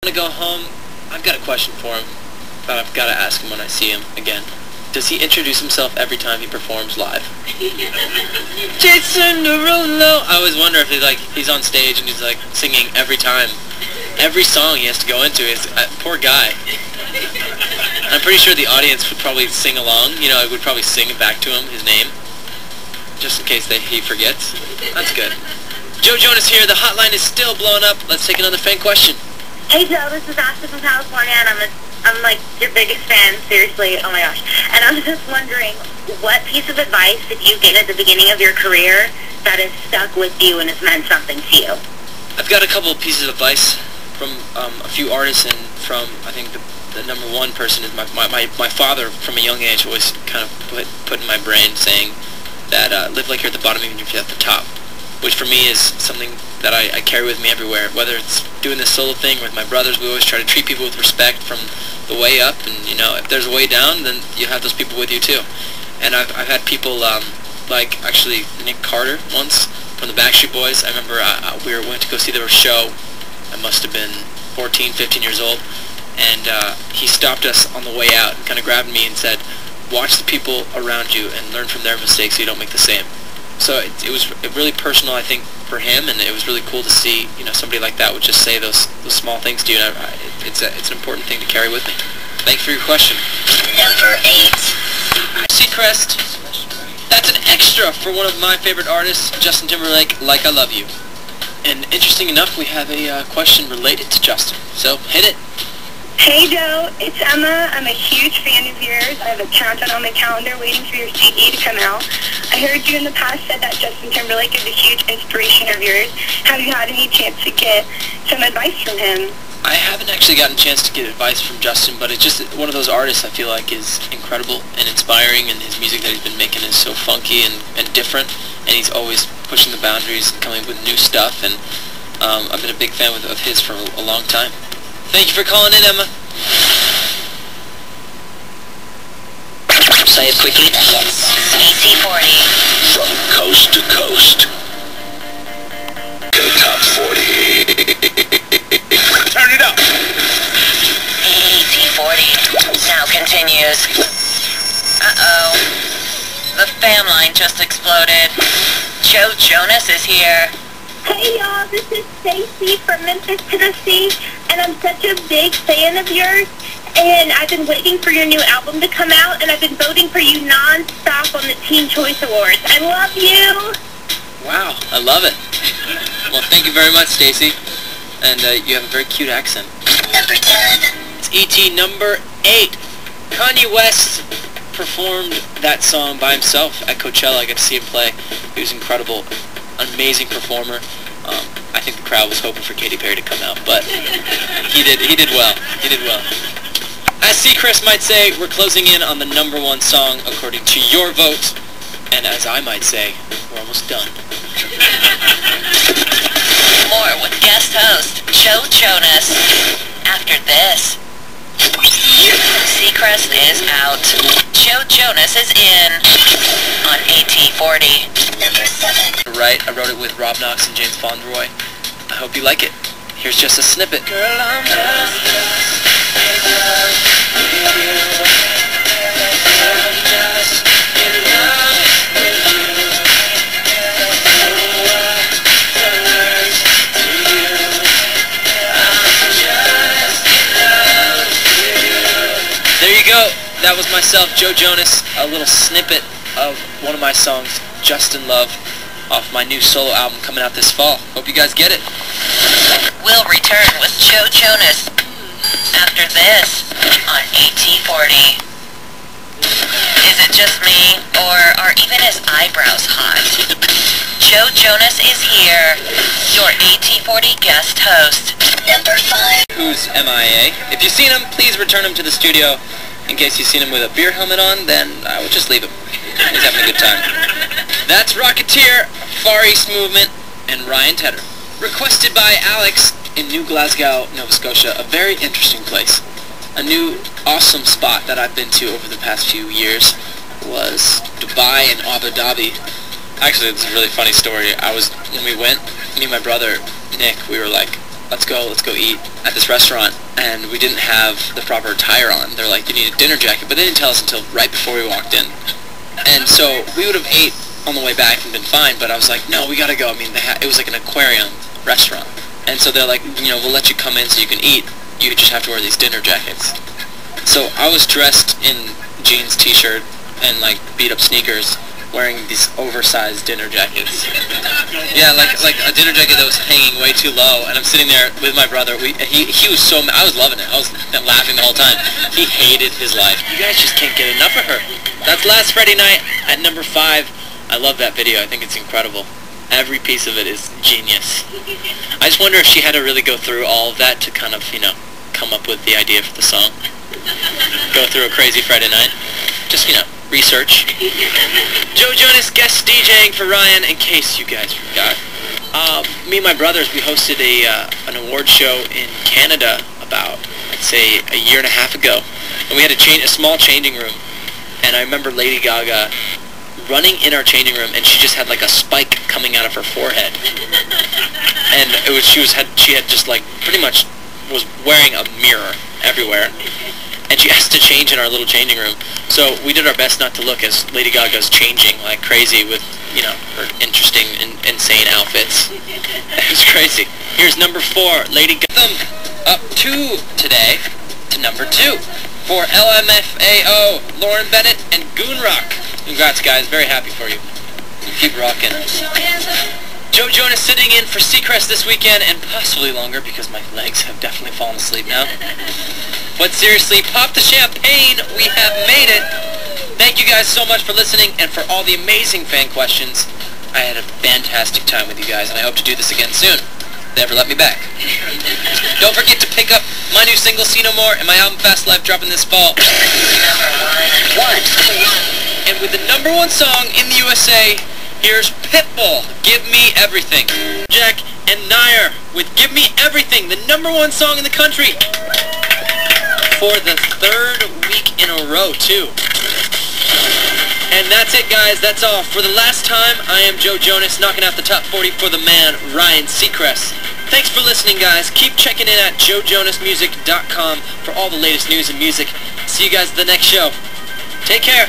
To go home, I've got a question for him, but I've got to ask him when I see him again. Does he introduce himself every time he performs live? Jason Derulo! I always wonder if he's on stage and he's like singing every time. Every song he has to go into is poor guy. I'm pretty sure the audience would probably sing along. You know, I would probably sing it back to him, his name, just in case he forgets. That's good. Joe Jonas here. The hotline is still blowing up. Let's take another fan question. Hey Joe, this is Ashley from California, and I'm like your biggest fan, seriously, oh my gosh. And I was just wondering, what piece of advice did you get at the beginning of your career that has stuck with you and has meant something to you? I've got a couple of pieces of advice from a few artists, and from, I think, the number one person is my father. From a young age, always kind of put in my brain saying that live like you're at the bottom even if you're at the top, which for me is something that I carry with me everywhere. Whether it's doing this solo thing with my brothers, we always try to treat people with respect from the way up, and you know, if there's a way down, then you have those people with you too. And I've had people like actually Nick Carter once from the Backstreet Boys. I remember we went to go see their show. I must have been 14, 15 years old, and he stopped us on the way out and kind of grabbed me and said, watch the people around you and learn from their mistakes so you don't make the same. So it was really personal, I think, for him, and it was really cool to see, you know, somebody like that would just say those small things to you. And it's an important thing to carry with me. Thanks for your question. Number 8. Seacrest. That's an extra for one of my favorite artists, Justin Timberlake, Like I Love You. And interesting enough, we have a question related to Justin. So hit it. Hey Joe, it's Emma. I'm a huge fan of yours. I have a countdown on my calendar waiting for your CD to come out. I heard you in the past said that Justin Timberlake is a huge inspiration of yours. Have you had any chance to get some advice from him? I haven't actually gotten a chance to get advice from Justin, but it's just one of those artists I feel like is incredible and inspiring, and his music that he's been making is so funky and different, and he's always pushing the boundaries and coming with new stuff, and I've been a big fan of his for a long time. Thank you for calling in, Emma. Say it quickly. AT40. From coast to coast. Top 40. Turn it up. AT40 now continues. Uh-oh. The fan line just exploded. Joe Jonas is here. Hey y'all, this is Stacy from Memphis, Tennessee, and I'm such a big fan of yours, and I've been waiting for your new album to come out, and I've been voting for you non-stop on the Teen Choice Awards. I love you! Wow, I love it. Well, thank you very much, Stacy. And you have a very cute accent. Number 10. It's E.T. number 8. Kanye West performed that song by himself at Coachella. I got to see him play. He was incredible. Amazing performer. I think the crowd was hoping for Katy Perry to come out, but he did well. He did well. As Seacrest might say, we're closing in on the number 1 song according to your vote, and as I might say, we're almost done. More with guest host Joe Jonas. After this, Seacrest is out. Joe Jonas is in on AT40. Number 7. Right, I wrote it with Rob Knox and James Fauntleroy. I hope you like it. Here's just a snippet. Girl, I'm just in love with you. I'm just in love with you. There you go. That was myself, Joe Jonas, a little snippet of one of my songs, Just in Love, off my new solo album coming out this fall. Hope you guys get it. We'll return with Joe Jonas after this on AT40. Is it just me, or are even his eyebrows hot? Joe Jonas is here, your AT40 guest host. Number 5. Who's MIA? If you've seen him, please return him to the studio. In case you've seen him with a beer helmet on, then I would just leave him. He's having a good time. That's Rocketeer, Far East Movement, and Ryan Tedder. Requested by Alex in New Glasgow, Nova Scotia, a very interesting place. A new awesome spot that I've been to over the past few years was Dubai and Abu Dhabi. Actually, it's a really funny story. When we went, me and my brother, Nick, we were like, let's go eat at this restaurant, and we didn't have the proper attire on. They're like, you need a dinner jacket, but they didn't tell us until right before we walked in. And so we would have ate on the way back and been fine, but I was like, no, we gotta go. I mean, it was like an aquarium restaurant. And so they're like, you know, we'll let you come in so you can eat. You just have to wear these dinner jackets. So I was dressed in jeans, t-shirt, and like beat-up sneakers, wearing these oversized dinner jackets. Yeah, like a dinner jacket that was hanging way too low, and I'm sitting there with my brother. He was so I was loving it. I was laughing the whole time. He hated his life. You guys just can't get enough of her. That's Last Friday Night at number 5. I love that video. I think it's incredible. Every piece of it is genius. I just wonder if she had to really go through all of that to kind of, you know, come up with the idea for the song. Go through a crazy Friday night. Just, you know, research. Joe Jonas guest DJing for Ryan, in case you guys forgot. Me and my brothers, we hosted an award show in Canada about, I'd say, a year and a half ago. And we had a small changing room. And I remember Lady Gaga running in our changing room, and she just had like a spike coming out of her forehead. And she had just like pretty much was wearing a mirror everywhere. And she has to change in our little changing room. So we did our best not to look as Lady Gaga's changing like crazy with, you know, her interesting and insane outfits. It was crazy. Here's number 4, Lady Gaga. Up 2 today to number 2 for LMFAO, Lauren Bennett and Goonrock. Congrats, guys. Very happy for you. Keep rocking. Joe Jonas sitting in for Seacrest this weekend and possibly longer because my legs have definitely fallen asleep now. But seriously, pop the champagne. We have made it. Thank you guys so much for listening and for all the amazing fan questions. I had a fantastic time with you guys, and I hope to do this again soon. If they ever let me back. Don't forget to pick up my new single, See No More, and my album, Fast Life, dropping this fall. And with the number 1 song in the USA, here's Pitbull, Give Me Everything. Jack and Nair with Give Me Everything, the number 1 song in the country. For the 3rd week in a row, too. And that's it, guys. That's all. For the last time, I am Joe Jonas, knocking out the top 40 for the man, Ryan Seacrest. Thanks for listening, guys. Keep checking in at joejonasmusic.com for all the latest news and music. See you guys at the next show. Take care.